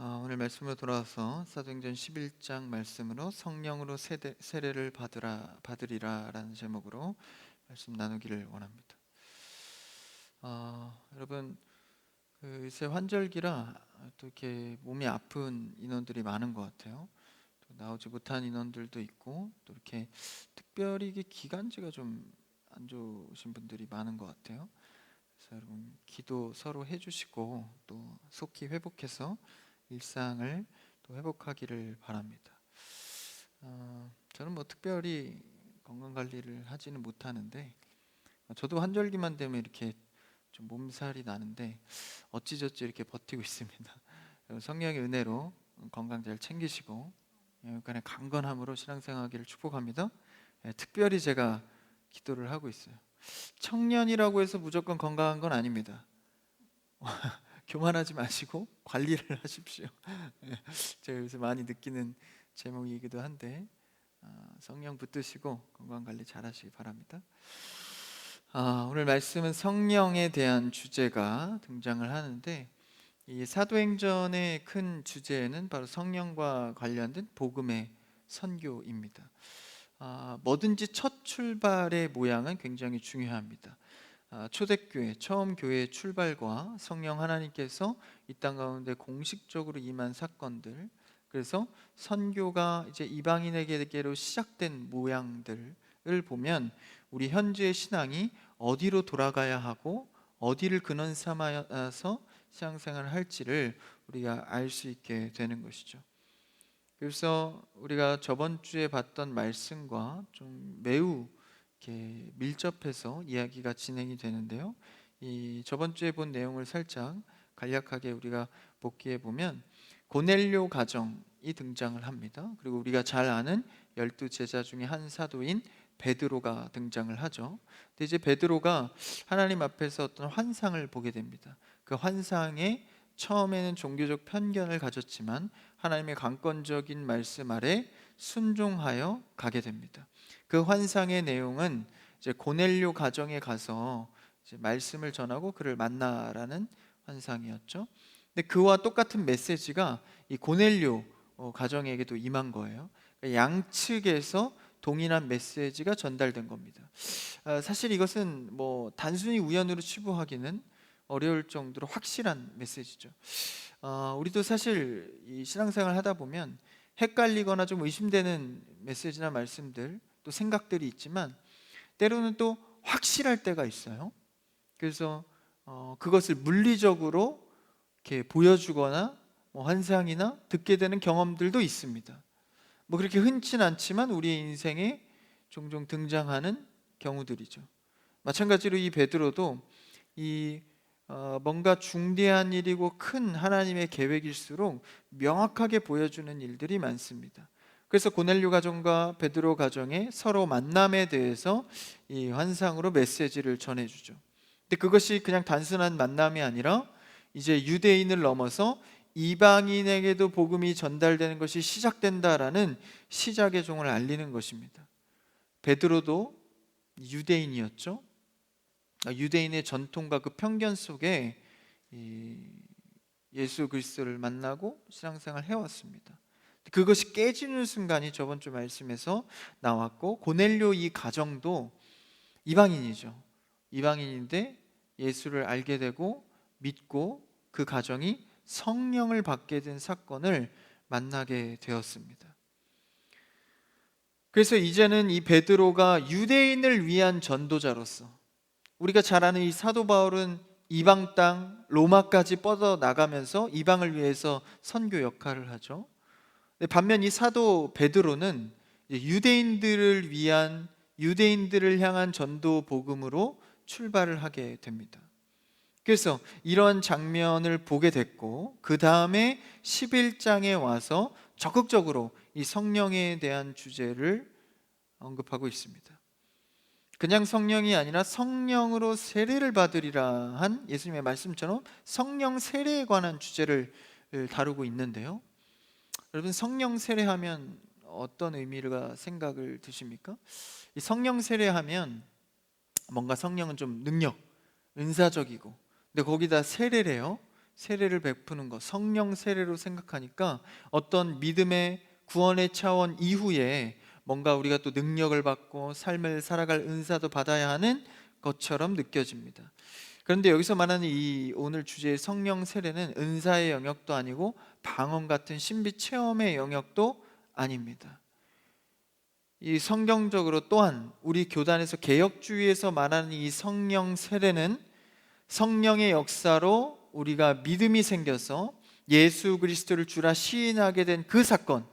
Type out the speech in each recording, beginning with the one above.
오늘 말씀으로 돌아와서 사도행전 11장 말씀으로 성령으로 세례를 받으리라라는 제목으로 말씀 나누기를 원합니다. 여러분, 요새 환절기라 또 이렇게 몸이 아픈 인원들이 많은 것 같아요. 또 나오지 못한 인원들도 있고, 또 이렇게 특별히 이게 기관지가 좀 안 좋으신 분들이 많은 것 같아요. 그래서 여러분 기도 서로 해주시고 또 속히 회복해서 일상을 또 회복하기를 바랍니다. 저는 뭐 특별히 건강 관리를 하지는 못하는데, 저도 환절기만 되면 이렇게 좀 몸살이 나는데 어찌저찌 이렇게 버티고 있습니다. 성령의 은혜로 건강 잘 챙기시고 약간의 강건함으로 신앙생활하기를 축복합니다. 특별히 제가 기도를 하고 있어요. 청년이라고 해서 무조건 건강한 건 아닙니다. 교만하지 마시고 관리를 하십시오. 제가 요새 많이 느끼는 제목이기도 한데, 성령 붙드시고 건강 관리 잘 하시기 바랍니다. 오늘 말씀은 성령에 대한 주제가 등장을 하는데, 이 사도행전의 큰 주제는 바로 성령과 관련된 복음의 선교입니다. 뭐든지 첫 출발의 모양은 굉장히 중요합니다. 초대교회, 처음 교회의 출발과 성령 하나님께서 이 땅 가운데 공식적으로 임한 사건들, 그래서 선교가 이제 이방인에게로 시작된 모양들을 보면 우리 현재의 신앙이 어디로 돌아가야 하고 어디를 근원 삼아서 신앙생활을 할지를 우리가 알 수 있게 되는 것이죠. 그래서 우리가 저번 주에 봤던 말씀과 좀 매우 이렇게 밀접해서 이야기가 진행이 되는데요. 이 저번 주에 본 내용을 살짝 간략하게 우리가 복기해 보면 고넬료 가정이 등장을 합니다. 그리고 우리가 잘 아는 12제자 중에 한 사도인 베드로가 등장을 하죠. 근데 이제 베드로가 하나님 앞에서 어떤 환상을 보게 됩니다. 그 환상에 처음에는 종교적 편견을 가졌지만 하나님의 강권적인 말씀 아래 순종하여 가게 됩니다. 그 환상의 내용은 이제 고넬료 가정에 가서 이제 말씀을 전하고 그를 만나라는 환상이었죠. 근데 그와 똑같은 메시지가 이 고넬료 가정에게도 임한 거예요. 그러니까 양측에서 동일한 메시지가 전달된 겁니다. 사실 이것은 뭐 단순히 우연으로 치부하기는 어려울 정도로 확실한 메시지죠. 우리도 사실 이 신앙생활 하다 보면 헷갈리거나 좀 의심되는 메시지나 말씀들, 또 생각들이 있지만 때로는 또 확실할 때가 있어요. 그래서 그것을 물리적으로 이렇게 보여주거나 뭐 환상이나 듣게 되는 경험들도 있습니다. 뭐 그렇게 흔치는 않지만 우리의 인생에 종종 등장하는 경우들이죠. 마찬가지로 이 베드로도 이 뭔가 중대한 일이고 큰 하나님의 계획일수록 명확하게 보여주는 일들이 많습니다. 그래서 고넬료 가정과 베드로 가정의 서로 만남에 대해서 이 환상으로 메시지를 전해주죠. 근데 그것이 그냥 단순한 만남이 아니라 이제 유대인을 넘어서 이방인에게도 복음이 전달되는 것이 시작된다라는 시작의 종을 알리는 것입니다. 베드로도 유대인이었죠. 유대인의 전통과 그 편견 속에 예수 그리스도를 만나고 신앙생활을 해왔습니다. 그것이 깨지는 순간이 저번 주 말씀에서 나왔고, 고넬료 이 가정도 이방인이죠. 이방인인데 예수를 알게 되고 믿고 그 가정이 성령을 받게 된 사건을 만나게 되었습니다. 그래서 이제는 이 베드로가 유대인을 위한 전도자로서, 우리가 잘 아는 이 사도 바울은 이방 땅 로마까지 뻗어 나가면서 이방을 위해서 선교 역할을 하죠. 반면 이 사도 베드로는 유대인들을 위한, 유대인들을 향한 전도 복음으로 출발을 하게 됩니다. 그래서 이런 장면을 보게 됐고, 그 다음에 11장에 와서 적극적으로 이 성령에 대한 주제를 언급하고 있습니다. 그냥 성령이 아니라 성령으로 세례를 받으리라 한 예수님의 말씀처럼 성령 세례에 관한 주제를 다루고 있는데요. 여러분, 성령 세례하면 어떤 의미가 생각을 드십니까? 이 성령 세례하면 뭔가 성령은 좀 능력, 은사적이고, 근데 거기다 세례래요. 세례를 베푸는 것, 성령 세례로 생각하니까 어떤 믿음의 구원의 차원 이후에 뭔가 우리가 또 능력을 받고 삶을 살아갈 은사도 받아야 하는 것처럼 느껴집니다. 그런데 여기서 말하는 이 오늘 주제의 성령 세례는 은사의 영역도 아니고 방언 같은 신비 체험의 영역도 아닙니다. 이 성경적으로 또한 우리 교단에서 개혁주의에서 말하는 이 성령 세례는 성령의 역사로 우리가 믿음이 생겨서 예수 그리스도를 주라 시인하게 된 그 사건,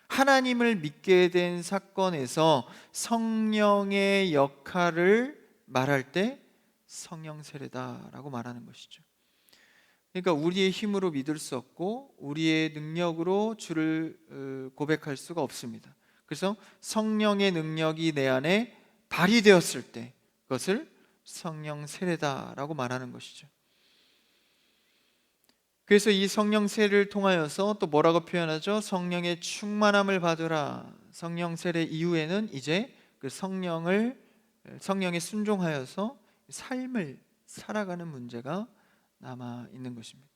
하나님을 믿게 된 사건에서 성령의 역할을 말할 때 성령 세례다라고 말하는 것이죠. 그러니까 우리의 힘으로 믿을 수 없고 우리의 능력으로 주를 고백할 수가 없습니다. 그래서 성령의 능력이 내 안에 발휘되었을 때 그것을 성령 세례다라고 말하는 것이죠. 그래서 이 성령 세례를 통하여서 또 뭐라고 표현하죠? 성령의 충만함을 받으라. 성령 세례 이후에는 이제 그 성령에 순종하여서 삶을 살아가는 문제가 남아 있는 것입니다.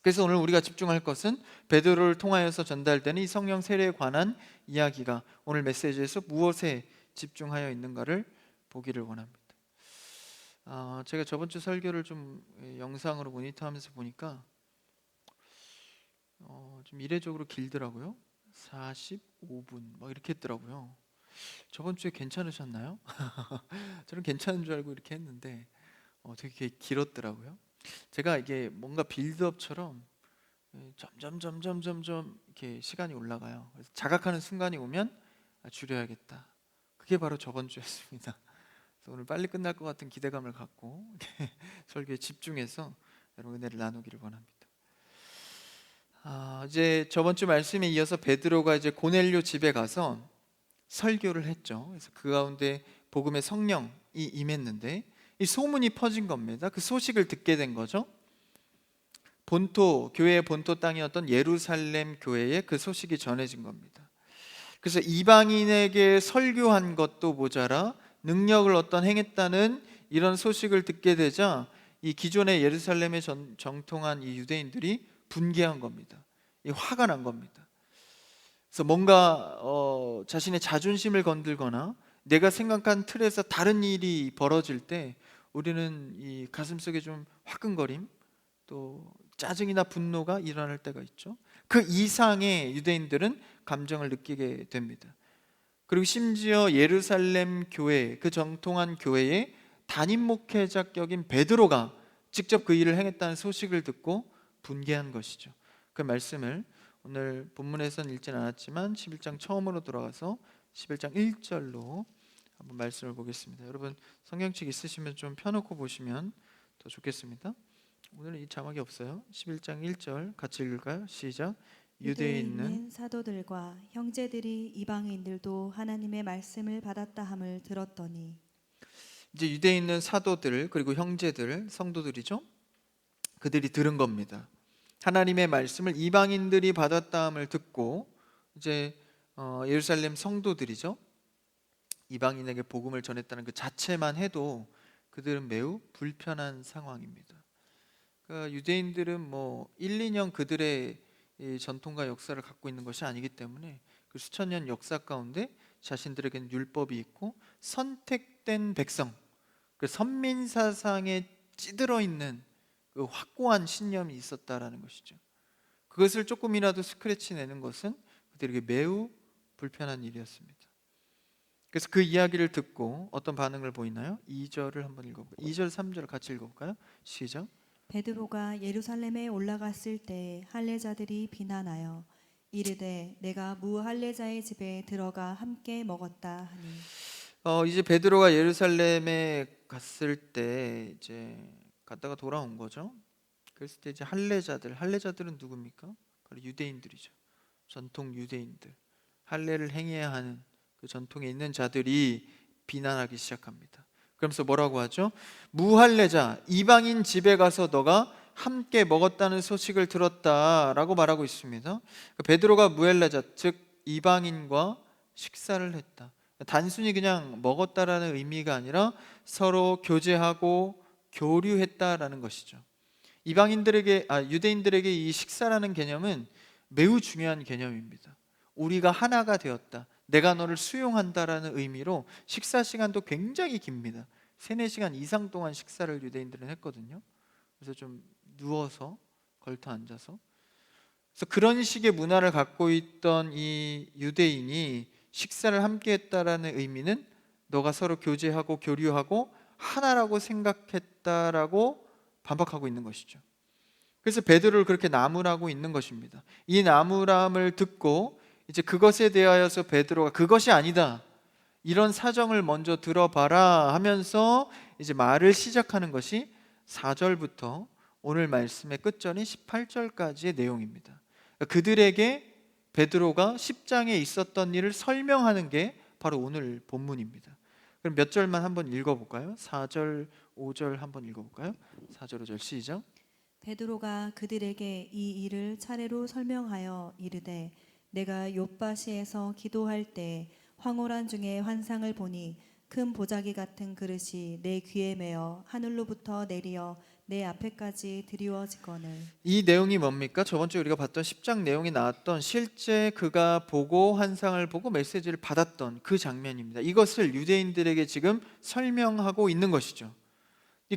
그래서 오늘 우리가 집중할 것은 베드로를 통하여서 전달되는 이 성령 세례에 관한 이야기가 오늘 메시지에서 무엇에 집중하여 있는가를 보기를 원합니다. 제가 저번 주 설교를 좀 영상으로 모니터하면서 보니까 좀 이례적으로 길더라고요. 45분 막 이렇게 했더라고요. 저번 주에 괜찮으셨나요? 저는 괜찮은 줄 알고 이렇게 했는데 되게 길었더라고요. 제가 이게 뭔가 빌드업처럼 점점 이렇게 시간이 올라가요. 그래서 자각하는 순간이 오면 줄여야겠다. 그게 바로 저번 주였습니다. 그래서 오늘 빨리 끝날 것 같은 기대감을 갖고 설교에 집중해서 여러분 은혜를 나누기를 원합니다. 이제 저번 주 말씀에 이어서 베드로가 이제 고넬료 집에 가서 설교를 했죠. 그래서 그 가운데 복음의 성령이 임했는데 이 소문이 퍼진 겁니다. 그 소식을 듣게 된 거죠. 교회의 본토 땅이었던 예루살렘 교회에 그 소식이 전해진 겁니다. 그래서 이방인에게 설교한 것도 모자라 능력을 행했다는 이런 소식을 듣게 되자 이 기존의 예루살렘에 정통한 이 유대인들이 분개한 겁니다. 화가 난 겁니다. 그래서 뭔가 자신의 자존심을 건들거나 내가 생각한 틀에서 다른 일이 벌어질 때 우리는 이 가슴속에 좀 화끈거림, 또 짜증이나 분노가 일어날 때가 있죠. 그 이상의 유대인들은 감정을 느끼게 됩니다. 그리고 심지어 예루살렘 교회, 그 정통한 교회의 담임 목회자격인 베드로가 직접 그 일을 행했다는 소식을 듣고 분개한 것이죠. 그 말씀을 오늘 본문에서는 읽진 않았지만 11장 처음으로 돌아가서 11장 1절로 한번 말씀을 보겠습니다. 여러분 성경책 있으시면 좀 펴놓고 보시면 더 좋겠습니다. 오늘은 이 자막이 없어요. 11장 1절 같이 읽을까요? 시작. 유대에 있는 사도들과 형제들이 이방인들도 하나님의 말씀을 받았다 함을 들었더니, 이제 유대에 있는 사도들 그리고 형제들, 성도들이죠. 그들이 들은 겁니다. 하나님의 말씀을 이방인들이 받았다 함을 듣고 이제 예루살렘 성도들이죠. 이방인에게 복음을 전했다는 그 자체만 해도 그들은 매우 불편한 상황입니다. 그러니까 유대인들은 1, 2년 그들의 이 전통과 역사를 갖고 있는 것이 아니기 때문에 그 수천 년 역사 가운데 자신들에게는 율법이 있고 선택된 백성, 그 선민 사상에 찌들어 있는 그 확고한 신념이 있었다라는 것이죠. 그것을 조금이라도 스크래치 내는 것은 그들에게 매우 불편한 일이었습니다. 그래서 그 이야기를 듣고 어떤 반응을 보이나요? 2절을 한번 읽어볼까요? 2절, 3절 같이 읽어볼까요? 시작. 베드로가 예루살렘에 올라갔을 때 할례자들이 비난하여 이르되 내가 무할례자의 집에 들어가 함께 먹었다 하니, 이제 베드로가 예루살렘에 갔을 때 이제 갔다가 돌아온 거죠. 그랬을 때 이제 할례자들은 누굽니까? 바로 유대인들이죠. 전통 유대인들, 할례를 행해야 하는 그 전통에 있는 자들이 비난하기 시작합니다. 그러면서 뭐라고 하죠? 무할례자, 이방인 집에 가서 너가 함께 먹었다는 소식을 들었다라고 말하고 있습니다. 베드로가 무할례자, 즉 이방인과 식사를 했다. 단순히 그냥 먹었다라는 의미가 아니라 서로 교제하고 교류했다라는 것이죠. 유대인들에게 이 식사라는 개념은 매우 중요한 개념입니다. 우리가 하나가 되었다, 내가 너를 수용한다라는 의미로 식사 시간도 굉장히 깁니다. 3-4시간 이상 동안 식사를 유대인들은 했거든요. 그래서 좀 누워서 걸터 앉아서, 그래서 그런 식의 문화를 갖고 있던 이 유대인이 식사를 함께 했다라는 의미는 너가 서로 교제하고 교류하고 하나라고 생각했다라고 반박하고 있는 것이죠. 그래서 베드로를 그렇게 나무라고 있는 것입니다. 이 나무람을 듣고 이제 그것에 대하여서 베드로가 그것이 아니다, 이런 사정을 먼저 들어봐라 하면서 이제 말을 시작하는 것이 4절부터 오늘 말씀의 끝절인 18절까지의 내용입니다. 그들에게 베드로가 10장에 있었던 일을 설명하는 게 바로 오늘 본문입니다. 그럼 몇 절만 한번 읽어볼까요? 4절, 5절 한번 읽어볼까요? 4절, 5절 시작. 베드로가 그들에게 이 일을 차례로 설명하여 이르되 내가 욥바시에서 기도할 때 황홀한 중에 환상을 보니 큰 보자기 같은 그릇이 내 귀에 매어 하늘로부터 내리어 내 앞에까지 드리워지거늘. 이 내용이 뭡니까? 저번 주에 우리가 봤던 10장 내용이 나왔던 실제 그가 보고 환상을 보고 메시지를 받았던 그 장면입니다. 이것을 유대인들에게 지금 설명하고 있는 것이죠.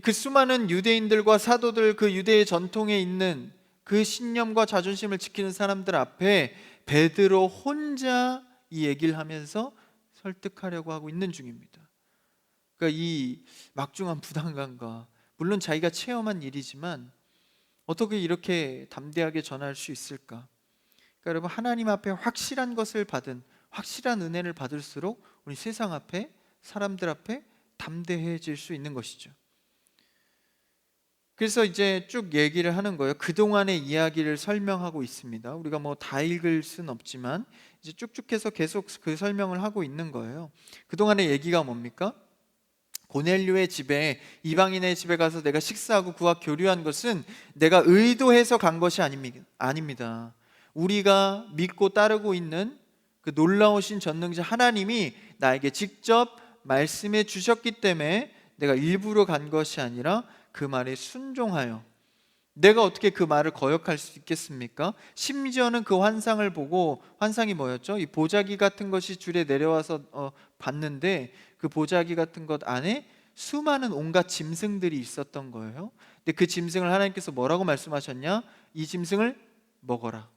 그 수많은 유대인들과 사도들, 그 유대의 전통에 있는 그 신념과 자존심을 지키는 사람들 앞에 베드로 혼자 이 얘기를 하면서 설득하려고 하고 있는 중입니다. 그러니까 이 막중한 부담감과, 물론 자기가 체험한 일이지만 어떻게 이렇게 담대하게 전할 수 있을까? 그러니까 여러분, 하나님 앞에 확실한 것을 받은, 확실한 은혜를 받을수록 우리 세상 앞에, 사람들 앞에 담대해질 수 있는 것이죠. 그래서 이제 쭉 얘기를 하는 거예요. 그동안의 이야기를 설명하고 있습니다. 우리가 뭐 다 읽을 수는 없지만 이제 쭉쭉해서 계속 그 설명을 하고 있는 거예요. 그동안의 얘기가 뭡니까? 고넬료의 집에, 이방인의 집에 가서 내가 식사하고 그와 교류한 것은 내가 의도해서 간 것이 아닙니다. 우리가 믿고 따르고 있는 그 놀라우신 전능자 하나님이 나에게 직접 말씀해 주셨기 때문에 내가 일부러 간 것이 아니라 그 말에 순종하여, 내가 어떻게 그 말을 거역할 수 있겠습니까? 심지어는 그 환상을 보고, 환상이 뭐였죠? 이 보자기 같은 것이 줄에 내려와서 봤는데 그 보자기 같은 것 안에 수많은 온갖 짐승들이 있었던 거예요. 근데 그 짐승을 하나님께서 뭐라고 말씀하셨냐? 이 짐승을 먹어라.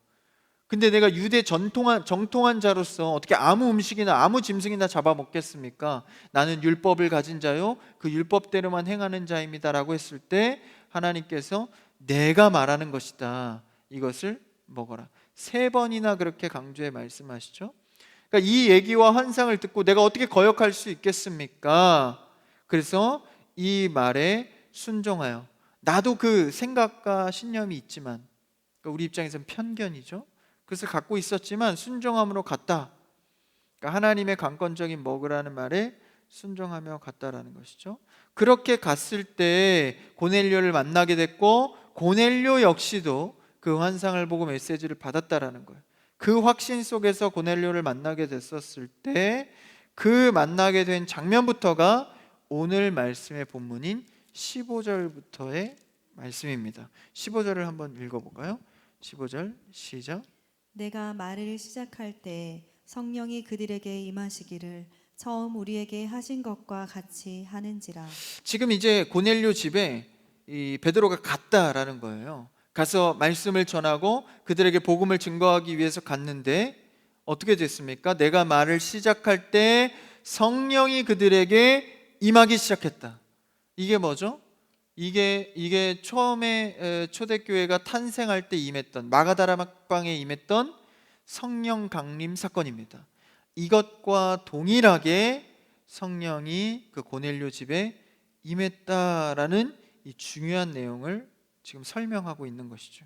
근데 내가 유대 정통한 자로서 어떻게 아무 음식이나 아무 짐승이나 잡아먹겠습니까? 나는 율법을 가진 자요, 그 율법대로만 행하는 자입니다 라고 했을 때 하나님께서 내가 말하는 것이다, 이것을 먹어라. 3번이나 그렇게 강조해 말씀하시죠. 그러니까 이 얘기와 환상을 듣고 내가 어떻게 거역할 수 있겠습니까? 그래서 이 말에 순종하여, 나도 그 생각과 신념이 있지만, 그러니까 우리 입장에서는 편견이죠. 그래서 갖고 있었지만 순종함으로 갔다. 그러니까 하나님의 강권적인 먹으라는 말에 순종하며 갔다라는 것이죠. 그렇게 갔을 때 고넬료를 만나게 됐고, 고넬료 역시도 그 환상을 보고 메시지를 받았다라는 거예요. 그 확신 속에서 고넬료를 만나게 됐었을 때 그 만나게 된 장면부터가 오늘 말씀의 본문인 15절부터의 말씀입니다. 15절을 한번 읽어볼까요? 15절 시작. 내가 말을 시작할 때 성령이 그들에게 임하시기를 처음 우리에게 하신 것과 같이 하는지라. 지금 이제 고넬료 집에 이 베드로가 갔다라는 거예요. 가서 말씀을 전하고 그들에게 복음을 증거하기 위해서 갔는데 어떻게 됐습니까? 내가 말을 시작할 때 성령이 그들에게 임하기 시작했다. 이게 뭐죠? 이게 처음에 초대교회가 탄생할 때 임했던, 마가다락방에 임했던 성령 강림 사건입니다. 이것과 동일하게 성령이 그 고넬료 집에 임했다라는 이 중요한 내용을 지금 설명하고 있는 것이죠.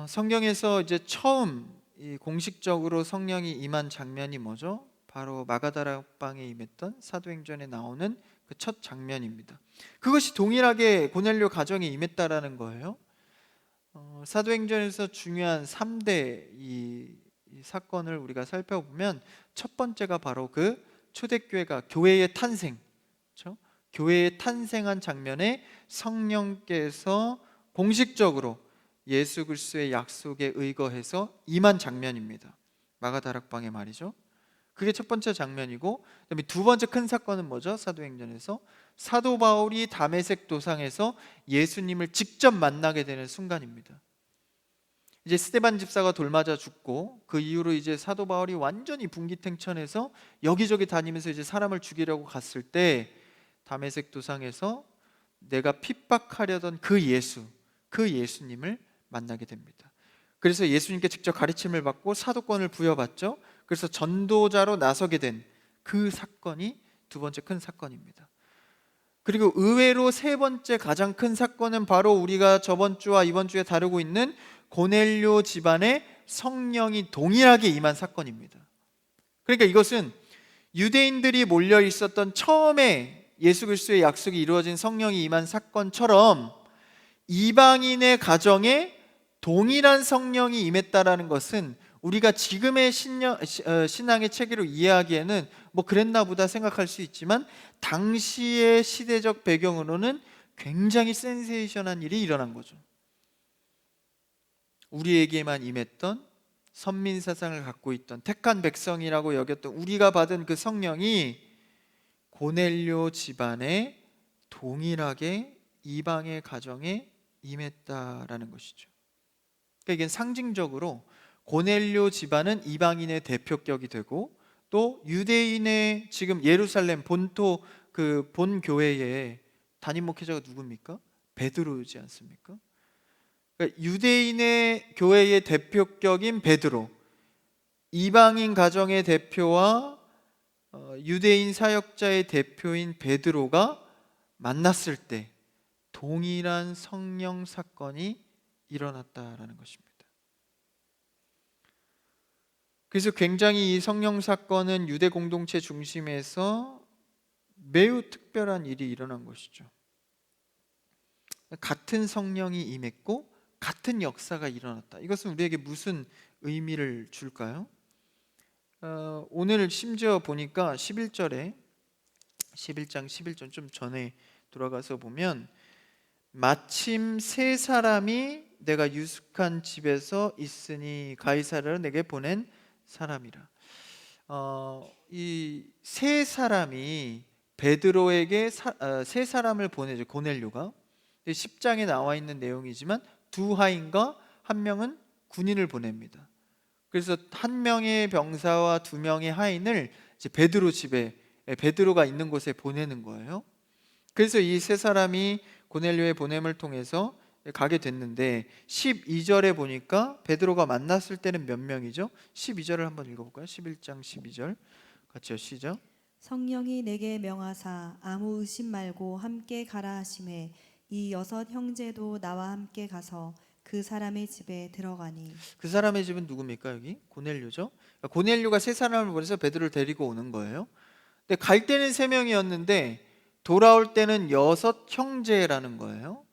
성경에서 이제 처음 이 공식적으로 성령이 임한 장면이 뭐죠? 바로 마가다락방에 임했던 사도행전에 나오는 그 첫 장면입니다. 그것이 동일하게 고넬료 가정에 임했다라는 거예요. 사도행전에서 중요한 3대 이 사건을 우리가 살펴보면 첫 번째가 바로 그 초대교회가 교회의 탄생, 그렇죠? 교회에 탄생한 장면에 성령께서 공식적으로 예수 그리스도의 약속에 의거해서 임한 장면입니다. 마가다락방의 말이죠. 그게 첫 번째 장면이고, 그다음에 두 번째 큰 사건은 뭐죠? 사도행전에서 사도 바울이 다메섹 도상에서 예수님을 직접 만나게 되는 순간입니다. 이제 스데반 집사가 돌맞아 죽고 그 이후로 이제 사도 바울이 완전히 분기탱천해서 여기저기 다니면서 이제 사람을 죽이려고 갔을 때 다메섹 도상에서 내가 핍박하려던 그 예수님을 만나게 됩니다. 그래서 예수님께 직접 가르침을 받고 사도권을 부여받죠. 그래서 전도자로 나서게 된 그 사건이 두 번째 큰 사건입니다. 그리고 의외로 세 번째 가장 큰 사건은 바로 우리가 저번 주와 이번 주에 다루고 있는 고넬료 집안에 성령이 동일하게 임한 사건입니다. 그러니까 이것은 유대인들이 몰려 있었던 처음에 예수 그리스도의 약속이 이루어진 성령이 임한 사건처럼 이방인의 가정에 동일한 성령이 임했다라는 것은 우리가 지금의 신앙의 체계로 이해하기에는 뭐 그랬나 보다 생각할 수 있지만 당시의 시대적 배경으로는 굉장히 센세이션한 일이 일어난 거죠. 우리에게만 임했던 선민 사상을 갖고 있던 택한 백성이라고 여겼던 우리가 받은 그 성령이 고넬료 집안에 동일하게 이방의 가정에 임했다라는 것이죠. 그러니까 이게 상징적으로 고넬료 집안은 이방인의 대표격이 되고 또 유대인의 지금 예루살렘 본토 그 본 교회의 담임 목회자가 누굽니까? 베드로이지 않습니까? 그러니까 유대인의 교회의 대표격인 베드로, 이방인 가정의 대표와 유대인 사역자의 대표인 베드로가 만났을 때 동일한 성령 사건이 일어났다라는 것입니다. 그래서 굉장히 이 성령 사건은 유대 공동체 중심에서 매우 특별한 일이 일어난 것이죠. 같은 성령이 임했고 같은 역사가 일어났다. 이것은 우리에게 무슨 의미를 줄까요? 오늘 심지어 보니까 11절에 11장 11절 좀 전에 돌아가서 보면 마침 세 사람이 내가 유숙한 집에서 있으니 가이사랴로 내게 보낸 사람이라. 이 세 사람이 베드로에게 세 사람을 보내죠. 고넬료가 10장에 나와 있는 내용이지만 두 하인과 한 명은 군인을 보냅니다. 그래서 한 명의 병사와 두 명의 하인을 이제 베드로 집에 베드로가 있는 곳에 보내는 거예요. 그래서 이 세 사람이 고넬료의 보냄을 통해서 가게 됐는데 12절에 보니까 베드로가 만났을 때는 몇 명이죠? 12절을 한번 읽어볼까요? 11장 12절 같이요. 시작. 성령이 내게 명하사 아무 의심 말고 함께 가라 하심에 이 여섯 형제도 나와 함께 가서 그 사람의 집에 들어가니. 그 사람의 집은 누굽니까? 여기 고넬료죠. 고넬료가 세 사람을 보내서 베드로를 데리고 오는 거예요. 근데 갈 때는 세 명이었는데 돌아올 때는 여섯 형제라는 거예요.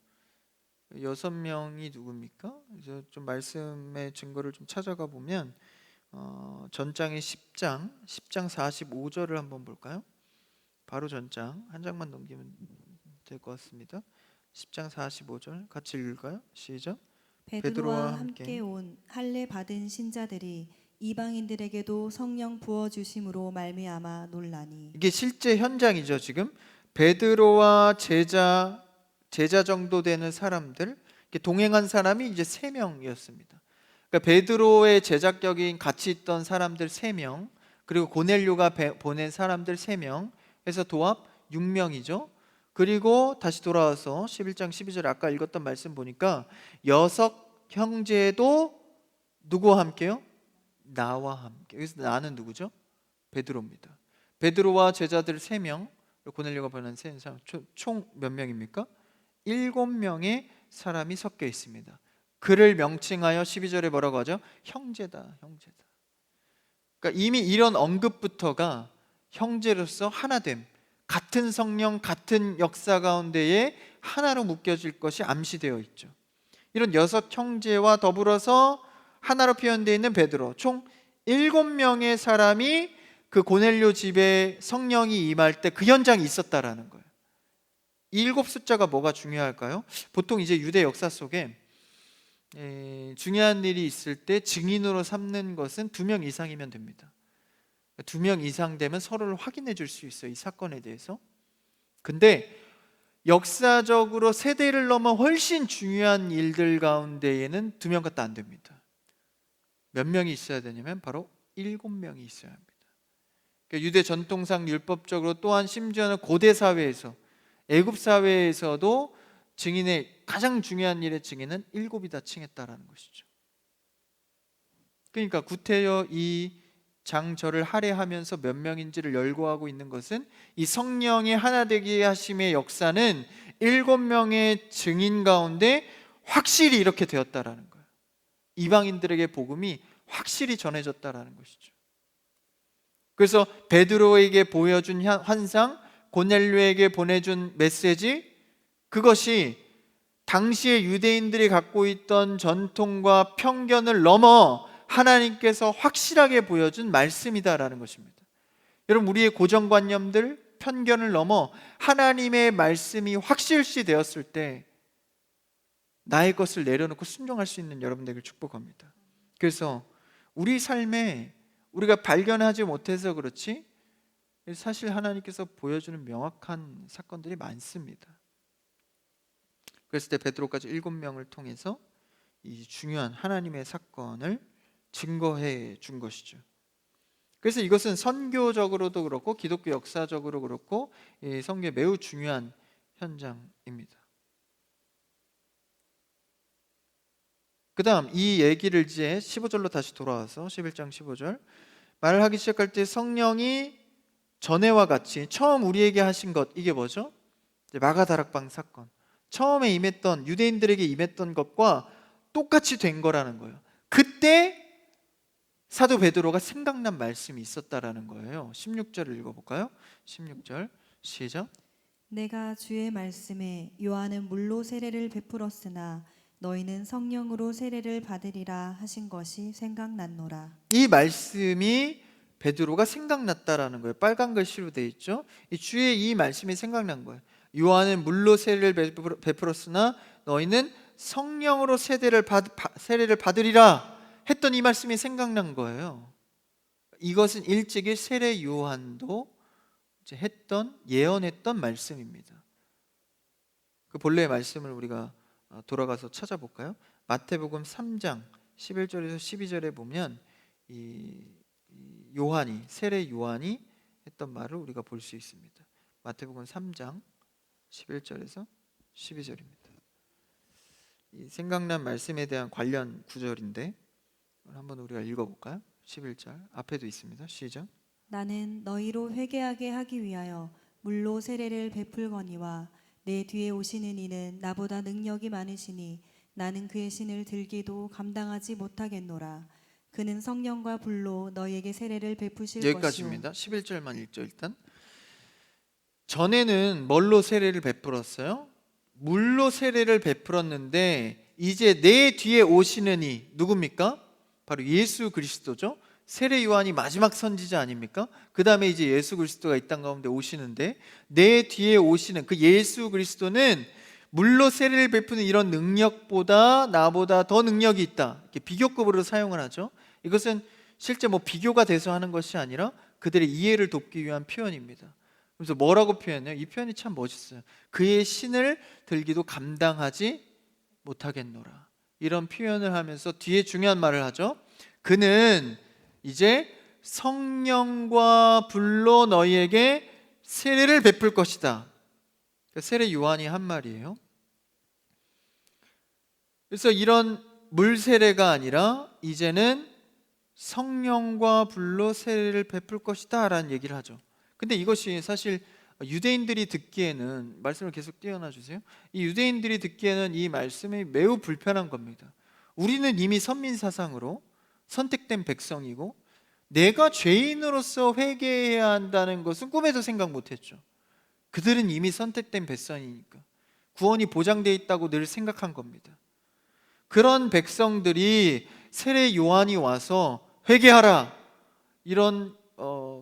여섯 명이 누굽니까? 그래서 좀 말씀의 증거를 좀 찾아가 보면 전장의 10장 45절을 한번 볼까요? 바로 전장 한 장만 넘기면 될 것 같습니다. 10장 45절 같이 읽을까요? 시작. 베드로와 함께 온 할례 받은 신자들이 이방인들에게도 성령 부어 주심으로 말미암아 놀라니. 이게 실제 현장이죠. 지금 베드로와 제자 정도 되는 사람들 동행한 사람이 이제 3명이었습니다. 그러니까 베드로의 제자격인 같이 있던 사람들 3명, 그리고 고넬료가 보낸 사람들 3명 해서 도합 6명이죠. 그리고 다시 돌아와서 11장 12절 아까 읽었던 말씀 보니까 여섯 형제도 누구와 함께요? 나와 함께. 여기서 나는 누구죠? 베드로입니다. 베드로와 제자들 3명, 고넬료가 보낸 3사람, 총 몇 명입니까? 7명의 사람이 섞여 있습니다. 그를 명칭하여 12절에 뭐라고 하죠? 형제다, 형제다. 그러니까 이미 이런 언급부터가 형제로서 하나됨, 같은 성령, 같은 역사 가운데에 하나로 묶여질 것이 암시되어 있죠. 이런 여섯 형제와 더불어서 하나로 표현되어 있는 베드로, 총 7명의 사람이 그 고넬료 집에 성령이 임할 때 그 현장에 있었다라는 거예요. 이 7 숫자가 뭐가 중요할까요? 보통 이제 유대 역사 속에 중요한 일이 있을 때 증인으로 삼는 것은 2명 이상이면 됩니다. 2명 이상 되면 서로를 확인해 줄 수 있어요, 이 사건에 대해서. 근데 역사적으로 세대를 넘어 훨씬 중요한 일들 가운데에는 2명 갖다 안 됩니다. 몇 명이 있어야 되냐면 바로 7명이 있어야 합니다. 그러니까 유대 전통상 율법적으로, 또한 심지어는 고대 사회에서, 애굽 사회에서도 증인의 가장 중요한 일의 증인은 7이 다 칭했다라는 것이죠. 그러니까 구태여 이 장절을 할애하면서 몇 명인지를 열거하고 있는 것은 이 성령의 하나 되게 하심의 역사는 7명의 증인 가운데 확실히 이렇게 되었다라는 거예요. 이방인들에게 복음이 확실히 전해졌다라는 것이죠. 그래서 베드로에게 보여준 환상, 고넬료에게 보내준 메시지, 그것이 당시의 유대인들이 갖고 있던 전통과 편견을 넘어 하나님께서 확실하게 보여준 말씀이다라는 것입니다. 여러분, 우리의 고정관념들, 편견을 넘어 하나님의 말씀이 확실시 되었을 때 나의 것을 내려놓고 순종할 수 있는 여러분 되길 축복합니다. 그래서 우리 삶에 우리가 발견하지 못해서 그렇지 사실 하나님께서 보여주는 명확한 사건들이 많습니다. 그랬을 때 베드로까지 7명을 통해서 이 중요한 하나님의 사건을 증거해 준 것이죠. 그래서 이것은 선교적으로도 그렇고 기독교 역사적으로 그렇고 성경에 매우 중요한 현장입니다. 그 다음 이 얘기를 이제 15절로 다시 돌아와서 11장 15절 말을 하기 시작할 때 성령이 전에와 같이 처음 우리에게 하신 것, 이게 뭐죠? 마가다락방 사건, 처음에 임했던, 유대인들에게 임했던 것과 똑같이 된 거라는 거예요. 그때 사도 베드로가 생각난 말씀이 있었다라는 거예요. 16절을 읽어볼까요? 16절 시작. 내가 주의 말씀에 요한은 물로 세례를 베풀었으나 너희는 성령으로 세례를 받으리라 하신 것이 생각났노라. 이 말씀이 베드로가 생각났다라는 거예요. 빨간 글씨로 되어 있죠. 이 주의 이 말씀이 생각난 거예요. 요한은 물로 세례를 베풀었으나 너희는 성령으로 세례를 받으리라 했던 이 말씀이 생각난 거예요. 이것은 일찍이 세례 요한도 했던, 예언했던 말씀입니다. 그 본래의 말씀을 우리가 돌아가서 찾아볼까요? 마태복음 3장 11절에서 12절에 보면 이 요한이, 세례 요한이 했던 말을 우리가 볼 수 있습니다. 마태복음 3장 11절에서 12절입니다. 이 생각난 말씀에 대한 관련 구절인데 한번 우리가 읽어볼까요? 11절 앞에도 있습니다. 시작. 나는 너희로 회개하게 하기 위하여 물로 세례를 베풀거니와 내 뒤에 오시는 이는 나보다 능력이 많으시니 나는 그의 신을 들기도 감당하지 못하겠노라. 그는 성령과 불로 너희에게 세례를 베푸실 것이요. 여기까지입니다. 11절만 읽죠. 일단 전에는 뭘로 세례를 베풀었어요? 물로 세례를 베풀었는데 이제 내 뒤에 오시는 이 누굽니까? 바로 예수 그리스도죠. 세례 요한이 마지막 선지자 아닙니까? 그 다음에 이제 예수 그리스도가 이 땅 가운데 오시는데 내 뒤에 오시는 그 예수 그리스도는 물로 세례를 베푸는 이런 능력보다 나보다 더 능력이 있다, 이렇게 비교급으로 사용을 하죠. 이것은 실제 비교가 돼서 하는 것이 아니라 그들의 이해를 돕기 위한 표현입니다. 그래서 뭐라고 표현해요? 이 표현이 참 멋있어요. 그의 신을 들기도 감당하지 못하겠노라, 이런 표현을 하면서 뒤에 중요한 말을 하죠. 그는 이제 성령과 불로 너희에게 세례를 베풀 것이다. 세례 요한이 한 말이에요. 그래서 이런 물 세례가 아니라 이제는 성령과 불로 세례를 베풀 것이다 라는 얘기를 하죠. 근데 이것이 사실 유대인들이 듣기에는, 말씀을 계속 띄워놔 주세요. 이 유대인들이 듣기에는 이 말씀이 매우 불편한 겁니다. 우리는 이미 선민사상으로 선택된 백성이고 내가 죄인으로서 회개해야 한다는 것은 꿈에도 생각 못했죠. 그들은 이미 선택된 백성이니까 구원이 보장되어 있다고 늘 생각한 겁니다. 그런 백성들이 세례 요한이 와서 회개하라 이런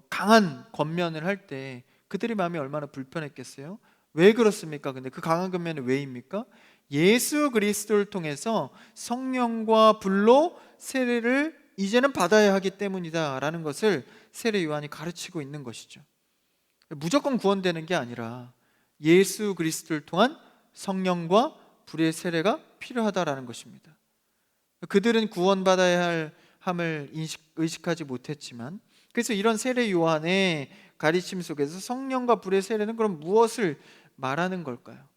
강한 권면을 할 때 그들의 마음이 얼마나 불편했겠어요? 왜 그렇습니까? 근데 그 강한 권면은 왜입니까? 예수 그리스도를 통해서 성령과 불로 세례를 이제는 받아야 하기 때문이다라는 것을 세례 요한이 가르치고 있는 것이죠. 무조건 구원되는 게 아니라 예수 그리스도를 통한 성령과 불의 세례가 필요하다라는 것입니다. 그들은 구원받아야 할 함을 의식하지 못했지만, 그래서 이런 세례 요한의 가르침 속에서 성령과 불의 세례는 그럼 무엇을 말하는 걸까요?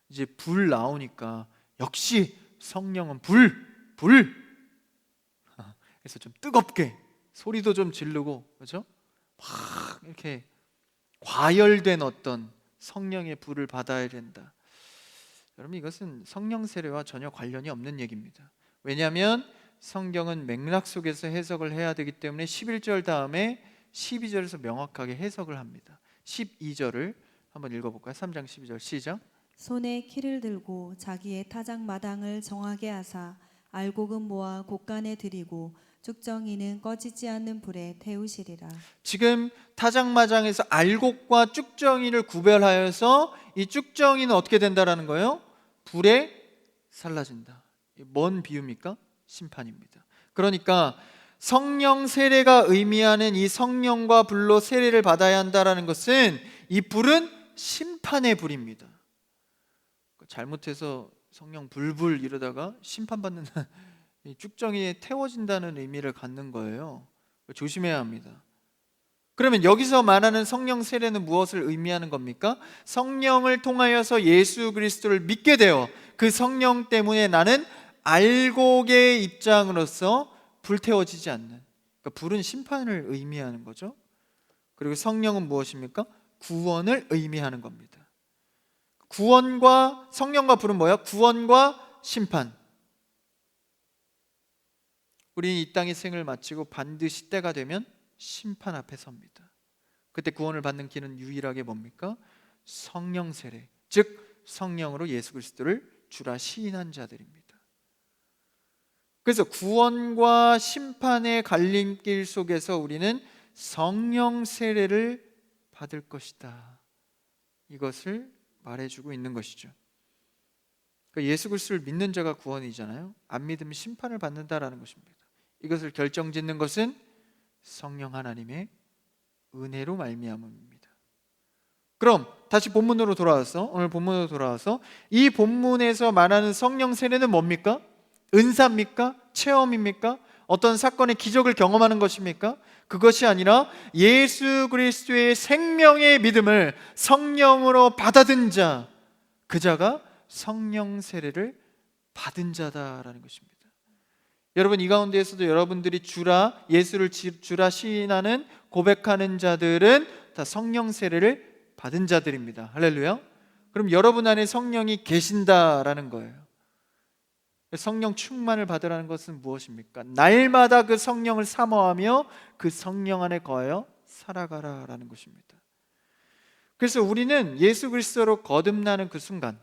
이제 불 나오니까 역시 성령은 불. 그래서 좀 뜨겁게 소리도 좀 지르고, 그렇죠? 막 이렇게 과열된 어떤 성령의 불을 받아야 된다. 여러분, 이것은 성령 세례와 전혀 관련이 없는 얘기입니다. 왜냐하면 성경은 맥락 속에서 해석을 해야 되기 때문에 11절 다음에 12절에서 명확하게 해석을 합니다. 12절을 한번 읽어볼까요? 3장 12절 시작. 손에 키를 들고 자기의 타작 마당을 정하게 하사 알곡은 모아 곳간에 들이고 쭉정이는 꺼지지 않는 불에 태우시리라. 지금 타작마장에서 알곡과 쭉정이를 구별하여서 이 쭉정이는 어떻게 된다라는 거예요? 불에 살라진다. 뭔 비유입니까? 심판입니다. 그러니까 성령 세례가 의미하는 이 성령과 불로 세례를 받아야 한다라는 것은 이 불은 심판의 불입니다. 잘못해서 성령 불불 이러다가 심판받는 이 쭉정이에 태워진다는 의미를 갖는 거예요. 조심해야 합니다. 그러면 여기서 말하는 성령 세례는 무엇을 의미하는 겁니까? 성령을 통하여서 예수 그리스도를 믿게 되어 그 성령 때문에 나는 알곡의 입장으로서 불태워지지 않는, 그러니까 불은 심판을 의미하는 거죠. 그리고 성령은 무엇입니까? 구원을 의미하는 겁니다. 구원과 성령과 불은 뭐야? 구원과 심판. 우리는 이 땅의 생을 마치고 반드시 때가 되면 심판 앞에 섭니다. 그때 구원을 받는 길은 유일하게 뭡니까? 성령 세례, 즉 성령으로 예수 그리스도를 주라 시인한 자들입니다. 그래서 구원과 심판의 갈림길 속에서 우리는 성령 세례를 받을 것이다, 이것을 말해주고 있는 것이죠. 그러니까 예수 그리스도를 믿는 자가 구원이잖아요. 안 믿으면 심판을 받는다라는 것입니다. 이것을 결정짓는 것은 성령 하나님의 은혜로 말미암음입니다. 그럼 다시 본문으로 돌아와서, 오늘 본문으로 돌아와서 이 본문에서 말하는 성령 세례는 뭡니까? 은사입니까? 체험입니까? 어떤 사건의 기적을 경험하는 것입니까? 그것이 아니라 예수 그리스도의 생명의 믿음을 성령으로 받아든 자, 그 자가 성령 세례를 받은 자다라는 것입니다. 여러분, 이 가운데에서도 여러분들이 주라, 예수를 주라 시인하는 고백하는 자들은 다 성령 세례를 받은 자들입니다. 할렐루야. 그럼 여러분 안에 성령이 계신다라는 거예요. 성령 충만을 받으라는 것은 무엇입니까? 날마다 그 성령을 사모하며 그 성령 안에 거하여 살아가라라는 것입니다. 그래서 우리는 예수 그리스도로 거듭나는 그 순간,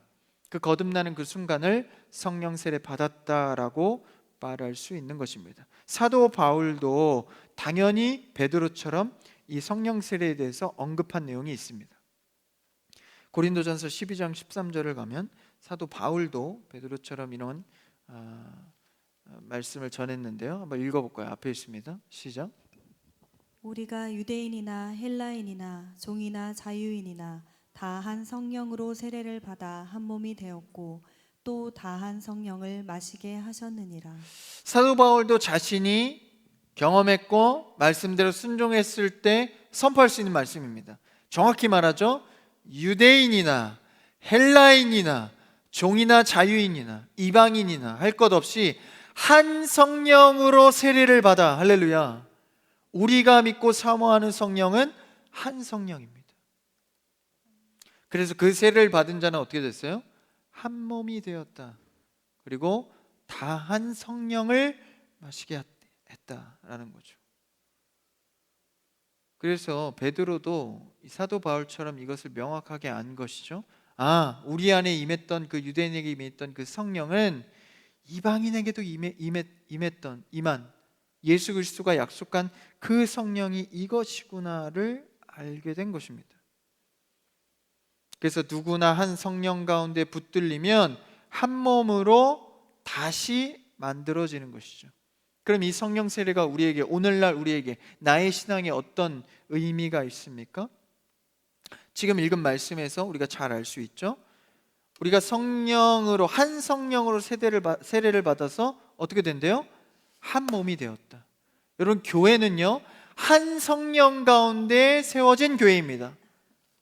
그 거듭나는 그 순간을 성령 세례 받았다라고 말할 수 있는 것입니다. 사도 바울도 당연히 베드로처럼 이 성령 세례에 대해서 언급한 내용이 있습니다. 고린도전서 12장 13절을 가면 사도 바울도 베드로처럼 이런 말씀을 전했는데요. 한번 읽어볼까요? 앞에 있습니다. 시작. 우리가 유대인이나 헬라인이나 종이나 자유인이나 다 한 성령으로 세례를 받아 한 몸이 되었고 또 다 한 성령을 마시게 하셨느니라. 사도 바울도 자신이 경험했고 말씀대로 순종했을 때 선포할 수 있는 말씀입니다. 정확히 말하죠. 유대인이나 헬라인이나 종이나 자유인이나 이방인이나 할 것 없이 한 성령으로 세례를 받아. 할렐루야. 우리가 믿고 사모하는 성령은 한 성령입니다. 그래서 그 세례를 받은 자는 어떻게 됐어요? 한 몸이 되었다. 그리고 다 한 성령을 마시게 했다라는 거죠. 그래서 베드로도 사도 바울처럼 이것을 명확하게 안 것이죠. 우리 안에 임했던 그 유대인에게 임했던 그 성령은 이방인에게도 임한 예수 그리스도가 약속한 그 성령이 이것이구나를 알게 된 것입니다. 그래서 누구나 한 성령 가운데 붙들리면 한 몸으로 다시 만들어지는 것이죠. 그럼 이 성령 세례가 우리에게, 오늘날 우리에게 나의 신앙에 어떤 의미가 있습니까? 지금 읽은 말씀에서 우리가 잘 알 수 있죠. 우리가 성령으로, 한 성령으로 세례를 받아서 어떻게 된대요? 한 몸이 되었다. 여러분, 교회는요 한 성령 가운데 세워진 교회입니다.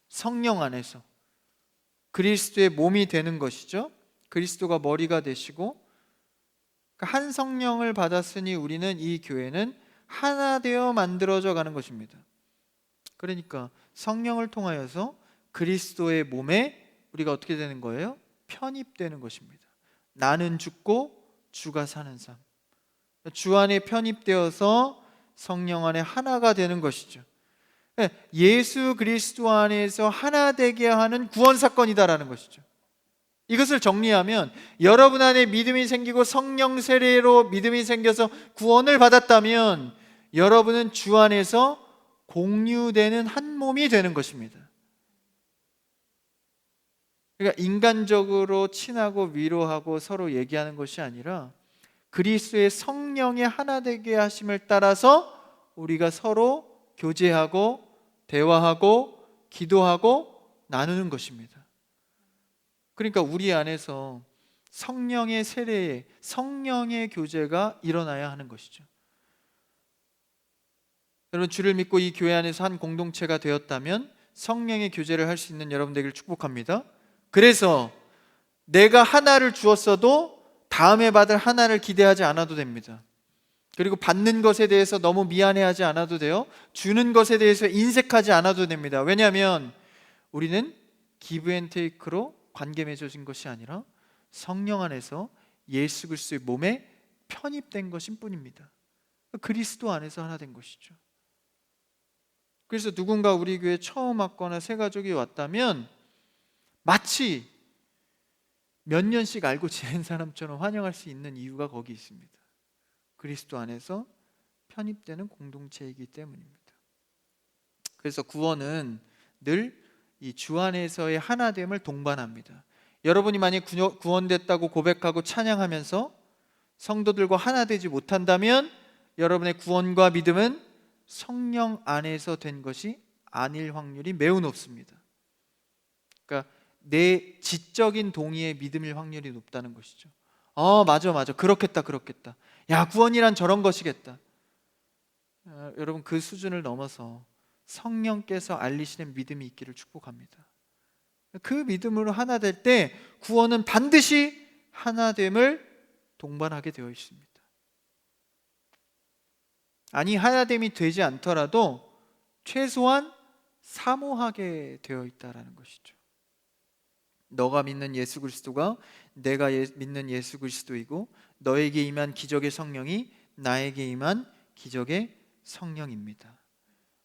성령 안에서 그리스도의 몸이 되는 것이죠. 그리스도가 머리가 되시고, 한 성령을 받았으니 우리는, 이 교회는 하나 되어 만들어져 가는 것입니다. 그러니까 성령을 통하여서 그리스도의 몸에 우리가 어떻게 되는 거예요? 편입되는 것입니다. 나는 죽고 주가 사는 삶. 주 안에 편입되어서 성령 안에 하나가 되는 것이죠. 예수 그리스도 안에서 하나 되게 하는 구원 사건이다라는 것이죠. 이것을 정리하면, 여러분 안에 믿음이 생기고 성령 세례로 믿음이 생겨서 구원을 받았다면 여러분은 주 안에서 공유되는 한 몸이 되는 것입니다. 그러니까 인간적으로 친하고 위로하고 서로 얘기하는 것이 아니라 그리스도의 성령의 하나 되게 하심을 따라서 우리가 서로 교제하고 대화하고 기도하고 나누는 것입니다. 그러니까 우리 안에서 성령의 세례에 성령의 교제가 일어나야 하는 것이죠. 여러분, 주를 믿고 이 교회 안에서 한 공동체가 되었다면 성령의 교제를 할 수 있는 여러분 되기를 축복합니다. 그래서 내가 하나를 주었어도 다음에 받을 하나를 기대하지 않아도 됩니다. 그리고 받는 것에 대해서 너무 미안해하지 않아도 돼요. 주는 것에 대해서 인색하지 않아도 됩니다. 왜냐하면 우리는 기브 앤 테이크로 관계 맺어진 것이 아니라 성령 안에서 예수 그리스도의 몸에 편입된 것인 뿐입니다. 그리스도 안에서 하나 된 것이죠. 그래서 누군가 우리 교회에 처음 왔거나 새 가족이 왔다면 마치 몇 년씩 알고 지낸 사람처럼 환영할 수 있는 이유가 거기 있습니다. 그리스도 안에서 편입되는 공동체이기 때문입니다. 그래서 구원은 늘 이 주 안에서의 하나됨을 동반합니다. 여러분이 만약 구원됐다고 고백하고 찬양하면서 성도들과 하나 되지 못한다면 여러분의 구원과 믿음은 성령 안에서 된 것이 아닐 확률이 매우 높습니다. 그러니까 내 지적인 동의에 믿음일 확률이 높다는 것이죠. 맞아 그렇겠다. 야, 구원이란 저런 것이겠다. 여러분, 그 수준을 넘어서 성령께서 알리시는 믿음이 있기를 축복합니다. 그 믿음으로 하나 될 때 구원은 반드시 하나됨을 동반하게 되어 있습니다. 아니, 하나됨이 되지 않더라도 최소한 사모하게 되어 있다라는 것이죠. 너가 믿는 예수 그리스도가 내가 믿는 예수 그리스도이고, 너에게 임한 기적의 성령이 나에게 임한 기적의 성령입니다.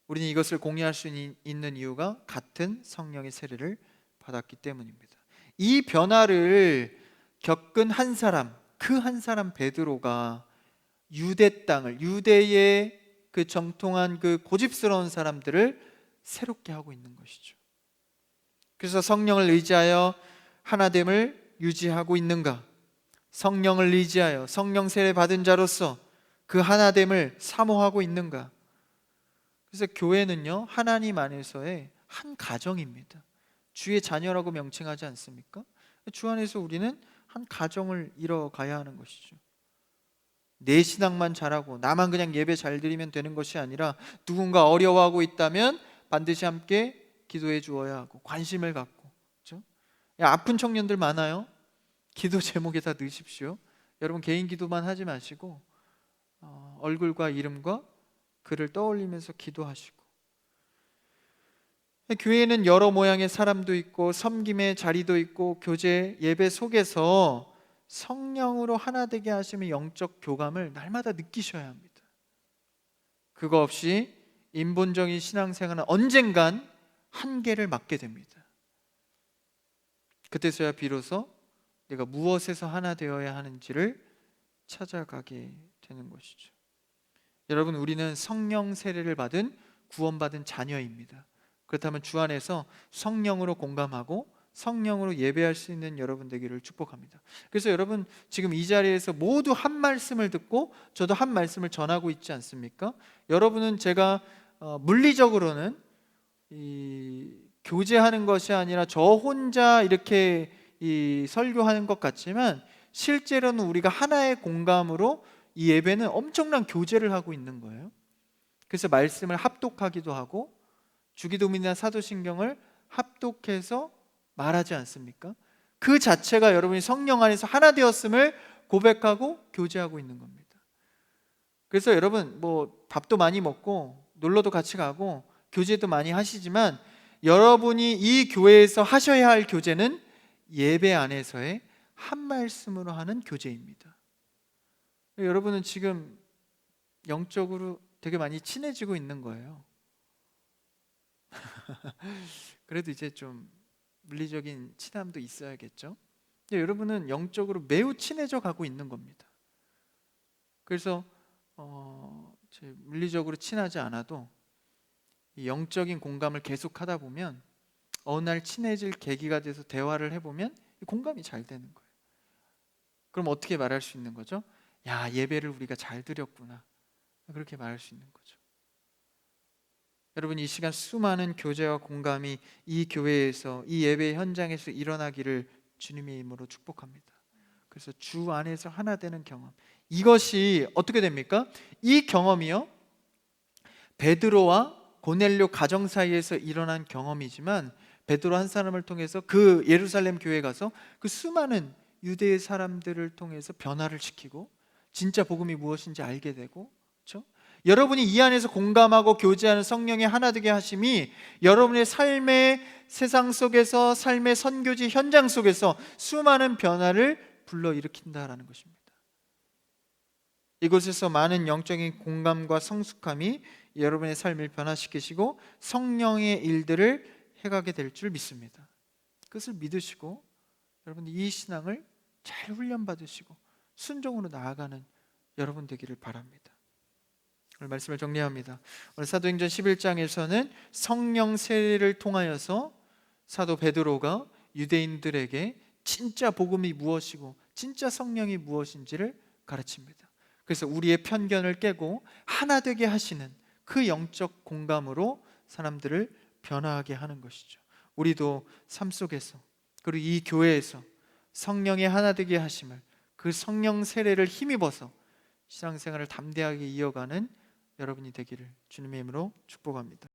우리는 이것을 공유할 수 있는 이유가 같은 성령의 세례를 받았기 때문입니다. 이 변화를 겪은 한 사람, 그 한 사람 베드로가 유대 땅을, 유대의 그 정통한 그 고집스러운 사람들을 새롭게 하고 있는 것이죠. 그래서 성령을 의지하여 하나됨을 유지하고 있는가? 성령을 의지하여 성령 세례 받은 자로서 그 하나됨을 사모하고 있는가? 그래서 교회는요, 하나님 안에서의 한 가정입니다. 주의 자녀라고 명칭하지 않습니까? 주 안에서 우리는 한 가정을 이뤄가야 하는 것이죠. 내 신앙만 잘하고 나만 그냥 예배 잘 드리면 되는 것이 아니라 누군가 어려워하고 있다면 반드시 함께 기도해 주어야 하고 관심을 갖고, 그렇죠? 아픈 청년들 많아요. 기도 제목에다 넣으십시오. 여러분, 개인 기도만 하지 마시고 얼굴과 이름과 그를 떠올리면서 기도하시고, 교회에는 여러 모양의 사람도 있고 섬김의 자리도 있고 교제, 예배 속에서 성령으로 하나 되게 하시는 영적 교감을 날마다 느끼셔야 합니다. 그거 없이 인본적인 신앙생활은 언젠간 한계를 맞게 됩니다. 그때서야 비로소 내가 무엇에서 하나 되어야 하는지를 찾아가게 되는 것이죠. 여러분, 우리는 성령 세례를 받은 구원받은 자녀입니다. 그렇다면 주 안에서 성령으로 공감하고 성령으로 예배할 수 있는 여러분 되기를 축복합니다. 그래서 여러분 지금 이 자리에서 모두 한 말씀을 듣고 저도 한 말씀을 전하고 있지 않습니까? 여러분은 제가 물리적으로는 이 교제하는 것이 아니라 저 혼자 이렇게 이 설교하는 것 같지만 실제로는 우리가 하나의 공감으로 이 예배는 엄청난 교제를 하고 있는 거예요. 그래서 말씀을 합독하기도 하고 주기도문이나 사도신경을 합독해서 말하지 않습니까? 그 자체가 여러분이 성령 안에서 하나 되었음을 고백하고 교제하고 있는 겁니다. 그래서 여러분 뭐 밥도 많이 먹고 놀러도 같이 가고 교제도 많이 하시지만 여러분이 이 교회에서 하셔야 할 교제는 예배 안에서의 한 말씀으로 하는 교제입니다. 여러분은 지금 영적으로 되게 많이 친해지고 있는 거예요. 그래도 이제 좀 물리적인 친함도 있어야겠죠. 근데 여러분은 영적으로 매우 친해져 가고 있는 겁니다. 그래서 물리적으로 친하지 않아도 이 영적인 공감을 계속 하다 보면 어느 날 친해질 계기가 돼서 대화를 해보면 이 공감이 잘 되는 거예요. 그럼 어떻게 말할 수 있는 거죠? 야, 예배를 우리가 잘 드렸구나. 그렇게 말할 수 있는 거죠. 여러분 이 시간 수많은 교제와 공감이 이 교회에서 이 예배 현장에서 일어나기를 주님의 이름으로 축복합니다. 그래서 주 안에서 하나 되는 경험, 이것이 어떻게 됩니까? 이 경험이요 베드로와 고넬료 가정 사이에서 일어난 경험이지만 베드로 한 사람을 통해서 그 예루살렘 교회에 가서 그 수많은 유대의 사람들을 통해서 변화를 시키고 진짜 복음이 무엇인지 알게 되고, 그렇죠? 여러분이 이 안에서 공감하고 교제하는 성령의 하나 되게 하심이 여러분의 삶의 세상 속에서 삶의 선교지 현장 속에서 수많은 변화를 불러일으킨다라는 것입니다. 이곳에서 많은 영적인 공감과 성숙함이 여러분의 삶을 변화시키시고 성령의 일들을 해가게 될 줄 믿습니다. 그것을 믿으시고 여러분 이 신앙을 잘 훈련받으시고 순종으로 나아가는 여러분 되기를 바랍니다. 오늘 말씀을 정리합니다. 오늘 사도행전 11장에서는 성령 세례를 통하여서 사도 베드로가 유대인들에게 진짜 복음이 무엇이고 진짜 성령이 무엇인지를 가르칩니다. 그래서 우리의 편견을 깨고 하나 되게 하시는 그 영적 공감으로 사람들을 변화하게 하는 것이죠. 우리도 삶 속에서 그리고 이 교회에서 성령의 하나 되게 하심을, 그 성령 세례를 힘입어서 신앙생활을 담대하게 이어가는 여러분이 되기를 주님의 이름으로 축복합니다.